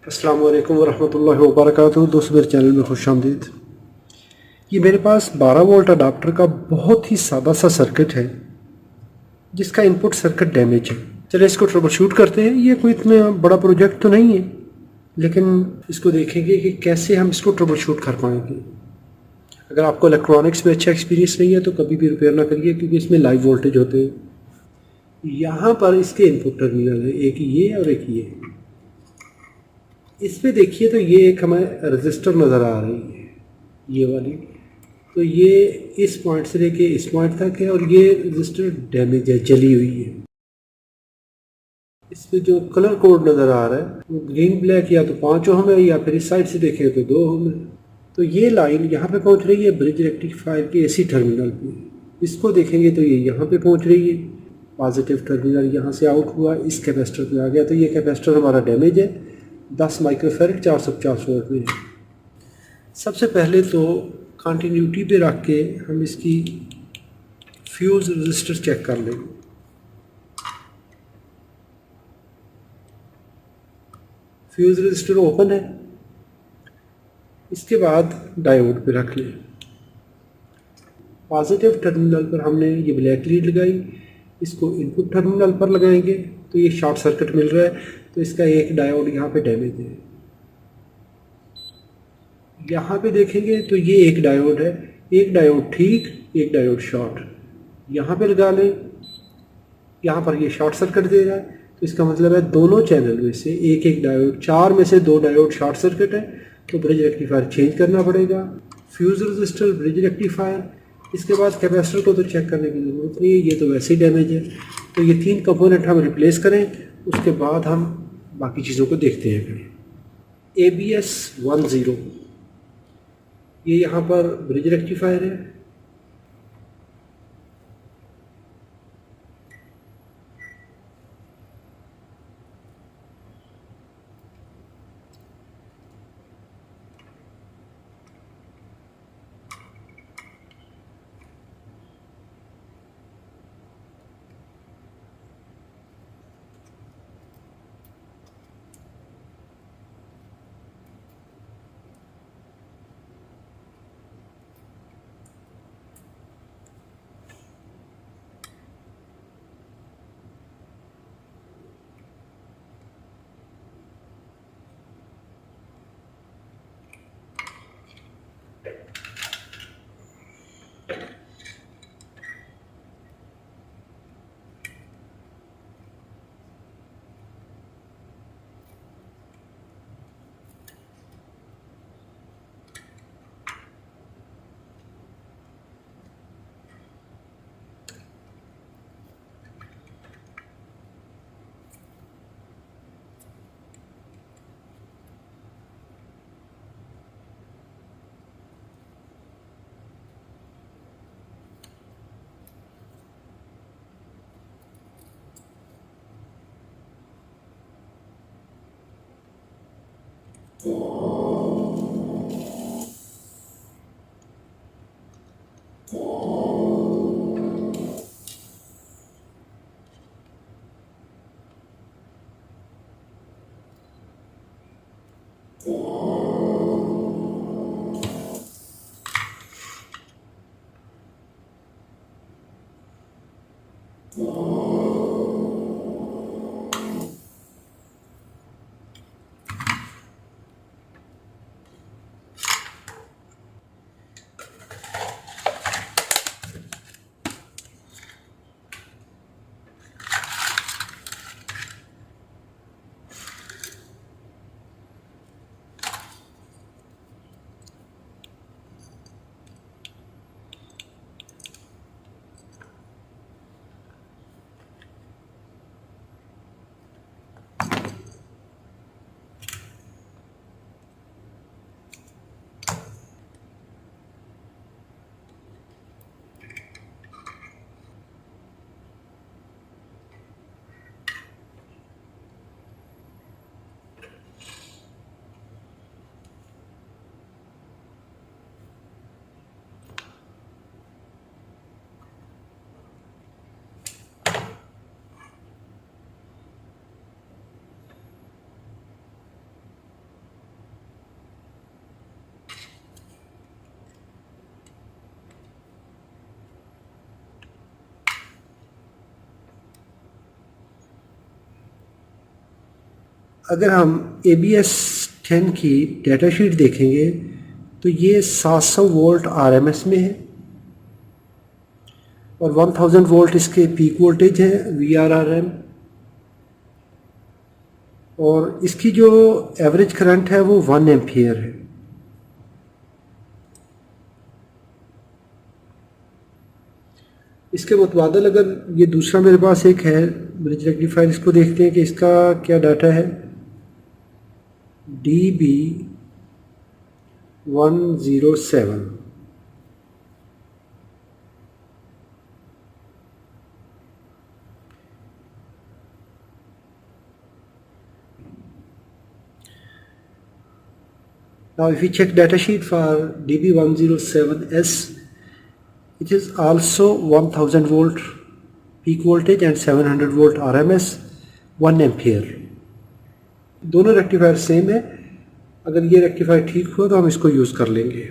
अस्सलाम वालेकुम वरहमतुल्लाहि वबरकातुहू। दोस्तों मेरे चैनल में खुश आमदीद। ये मेरे पास 12 वोल्ट अडाप्टर का बहुत ही सादा सा सर्किट है जिसका इनपुट सर्किट डैमेज है। चलिए इसको ट्रबल शूट करते हैं। ये कोई इतना बड़ा प्रोजेक्ट तो नहीं है, लेकिन इसको देखेंगे कि कैसे हम इसको ट्रबल शूट कर पाएंगे। अगर आपको इलेक्ट्रॉनिक्स में अच्छा एक्सपीरियंस नहीं है तो कभी भी रिपेयर ना करिए, क्योंकि इसमें लाइव वोल्टेज होते हैं। यहाँ पर इसके इनपुट टर्मिनल है, एक ये और एक ये। इस पे देखिए तो ये एक हमें रजिस्टर नज़र आ रही है, ये वाली। तो ये इस पॉइंट से लेके इस पॉइंट तक है और ये रजिस्टर डैमेज है, जली हुई है। इस पे जो कलर कोड नज़र आ रहा है वो ग्रीन ब्लैक, या तो 5 ओम है या फिर इस साइड से देखें तो 2 ओम है। तो ये लाइन यहाँ पे पहुँच रही है ब्रिज रेक्टिफायर के एसी टर्मिनल पे। इसको देखेंगे तो ये यहाँ पे पहुँच रही है। पॉजिटिव टर्मिनल यहाँ से आउट हुआ, इस कैपेसिटर पे आ गया। तो ये कैपेसिटर हमारा डैमेज है, 10 माइक्रोफैरड 450 वोल्ट में। सबसे पहले तो कंटिन्यूटी पे रख के हम इसकी फ्यूज़ रजिस्टर चेक कर लेंगे। फ्यूज़ रजिस्टर ओपन है। इसके बाद डायोड पे रख लें। पॉजिटिव टर्मिनल पर हमने ये ब्लैक लीड लगाई, इसको इनपुट टर्मिनल पर लगाएंगे तो ये शॉर्ट सर्किट मिल रहा है। तो इसका एक डायोड यहाँ पे डैमेज है। यहाँ पे देखेंगे तो ये एक डायोड है, एक डायोड ठीक, एक डायोड शॉर्ट। यहाँ पे लगा लें, यहाँ पर ये शॉर्ट सर्किट दे रहा है। तो इसका मतलब है दोनों चैनल में से एक एक डायोड, 4 में से 2 डायोड शॉर्ट सर्किट है। तो ब्रिज रेक्टिफायर चेंज करना पड़ेगा। Fuse register, bridge rectifier. इसके बाद कैपेसिटर को तो चेक करने की ज़रूरत नहीं है, ये तो वैसे ही डैमेज है। तो ये 3 कंपोनेंट हम रिप्लेस करें, उसके बाद हम बाकी चीज़ों को देखते हैं। ABS 10, ये यहाँ पर ब्रिज रेक्टिफायर है। अगर हम ABS 10 की डाटा शीट देखेंगे तो ये 700 वोल्ट RMS में है और 1000 वोल्ट इसके पीक वोल्टेज है VRRM, और इसकी जो एवरेज करंट है वो 1 एम्पियर है। इसके मुतबादल अगर ये दूसरा मेरे पास एक है ब्रिज रेक्टिफायर, इसको देखते हैं कि इसका क्या डाटा है। DB107, now if we check data sheet for DB107S, it is also 1000 volt peak voltage and 700 volt RMS, 1 ampere. दोनों रेक्टिफायर सेम है। अगर ये रेक्टिफायर ठीक हुआ तो हम इसको यूज़ कर लेंगे।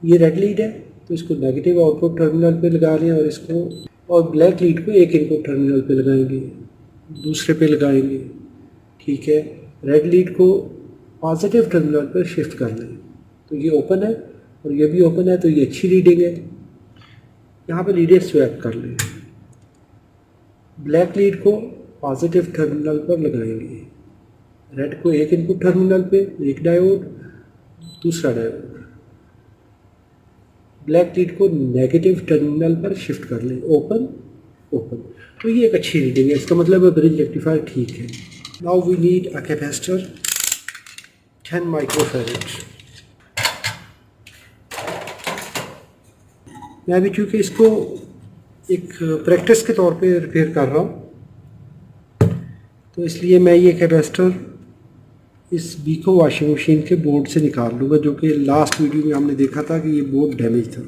ये रेड लीड है तो इसको नेगेटिव आउटपुट टर्मिनल पे लगा रहे हैं और इसको, और ब्लैक लीड को एक इनपुट टर्मिनल पे लगाएंगे, दूसरे पे लगाएंगे। ठीक है, रेड लीड को पॉजिटिव टर्मिनल पर शिफ्ट कर लें तो ये ओपन है और ये भी ओपन है तो ये अच्छी रीडिंग है। यहाँ पे लीडें स्वैप कर लें। ब्लैक लीड को पॉजिटिव टर्मिनल पर लगाएंगे, रेड को एक इनपुट टर्मिनल पे, एक डायोड, दूसरा डायोड। ब्लैक लीड को नेगेटिव टर्मिनल पर शिफ्ट कर लें, ओपन ओपन। तो ये एक अच्छी रीडिंग है, इसका मतलब है ब्रिज रेक्टिफायर ठीक है। Now we need a capacitor 10 microfarad. मैं अभी चूँकि इसको एक प्रैक्टिस के तौर पे रिपेयर कर रहा हूँ, तो इसलिए मैं ये कैपेसिटर इस बीको वॉशिंग मशीन के बोर्ड से निकाल लूँगा, जो कि लास्ट वीडियो में हमने देखा था कि ये बोर्ड डैमेज था।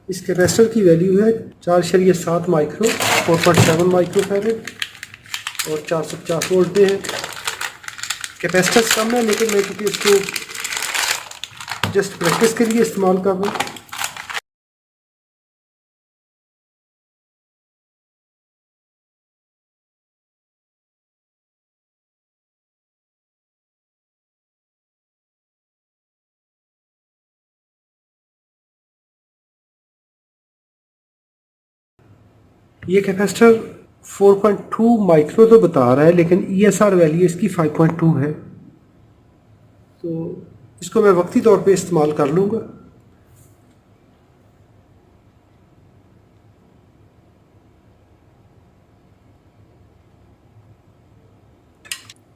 इस कैपेसिटर की वैल्यू है 4.7 माइक्रो, 4.7 माइक्रो फैरेड और 450 वोल्ट पे है। कैपेसिटर कम है, लेकिन मैं क्योंकि इसको जस्ट प्रैक्टिस के लिए इस्तेमाल कर रहा हूँ। ये कैपेसिटर 4.2 माइक्रो तो बता रहा है, लेकिन ESR वैल्यू इसकी 5.2 है, तो इसको मैं वक्ती तौर पे इस्तेमाल कर लूँगा।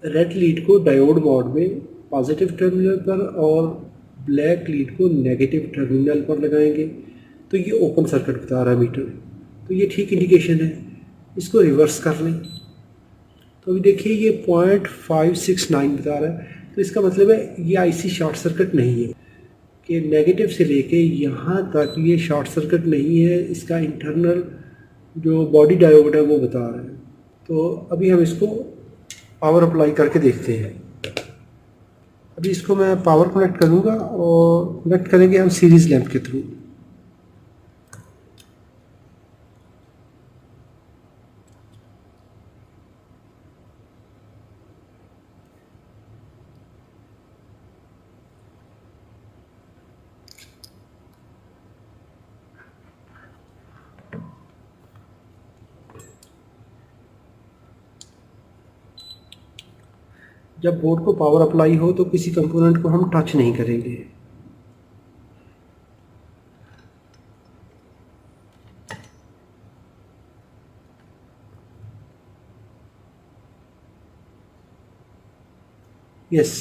रेड लीड को डायोड मोड में पॉजिटिव टर्मिनल पर और ब्लैक लीड को नेगेटिव टर्मिनल पर लगाएंगे, तो ये ओपन सर्किट बता रहा है मीटर, तो ये ठीक इंडिकेशन है। इसको रिवर्स कर लें तो अभी देखिए ये 0.569 बता रहा है, तो इसका मतलब है ये IC शॉर्ट सर्किट नहीं है, कि नेगेटिव से लेके यहाँ तक ये शॉर्ट सर्किट नहीं है, इसका इंटरनल जो बॉडी डायोड है वो बता रहा है। तो अभी हम इसको पावर अप्लाई करके देखते हैं। अभी इसको मैं पावर कनेक्ट करूँगा और कनेक्ट करेंगे हम सीरीज़ लैंप के थ्रू। जब बोर्ड को पावर अप्लाई हो तो किसी कंपोनेंट को हम टच नहीं करेंगे। यस,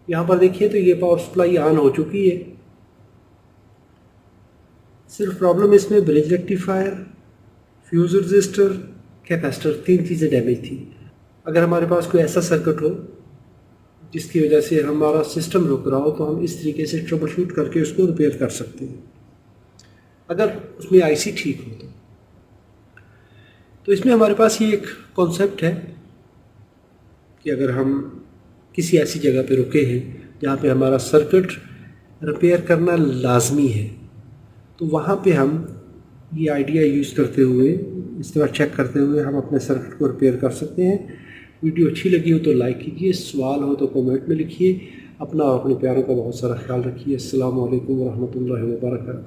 यहाँ पर देखिए तो ये पावर सप्लाई ऑन हो चुकी है। सिर्फ प्रॉब्लम इसमें bridge rectifier, fuse register, capacitor, 3 चीज़ें डैमेज थी। अगर हमारे पास कोई ऐसा सर्किट हो जिसकी वजह से हमारा सिस्टम रुक रहा हो, तो हम इस तरीके से ट्रबल शूट करके उसको रिपेयर कर सकते हैं, अगर उसमें IC ठीक हो तो इसमें हमारे पास ये एक कॉन्सेप्ट है कि अगर हम किसी ऐसी जगह पे रुके हैं जहाँ पे हमारा सर्किट रिपेयर करना लाजमी है, तो वहाँ पे हम ये आइडिया यूज़ करते हुए, इस्तेमाल चेक करते हुए हम अपने सर्किट को रिपेयर कर सकते हैं। वीडियो अच्छी लगी हो तो लाइक कीजिए, सवाल हो तो कमेंट में लिखिए। अपना और अपने प्यारों का बहुत सारा ख्याल रखिए। अस्सलामु अलैकुम वरहमतुल्लाहि वबरकातुहू।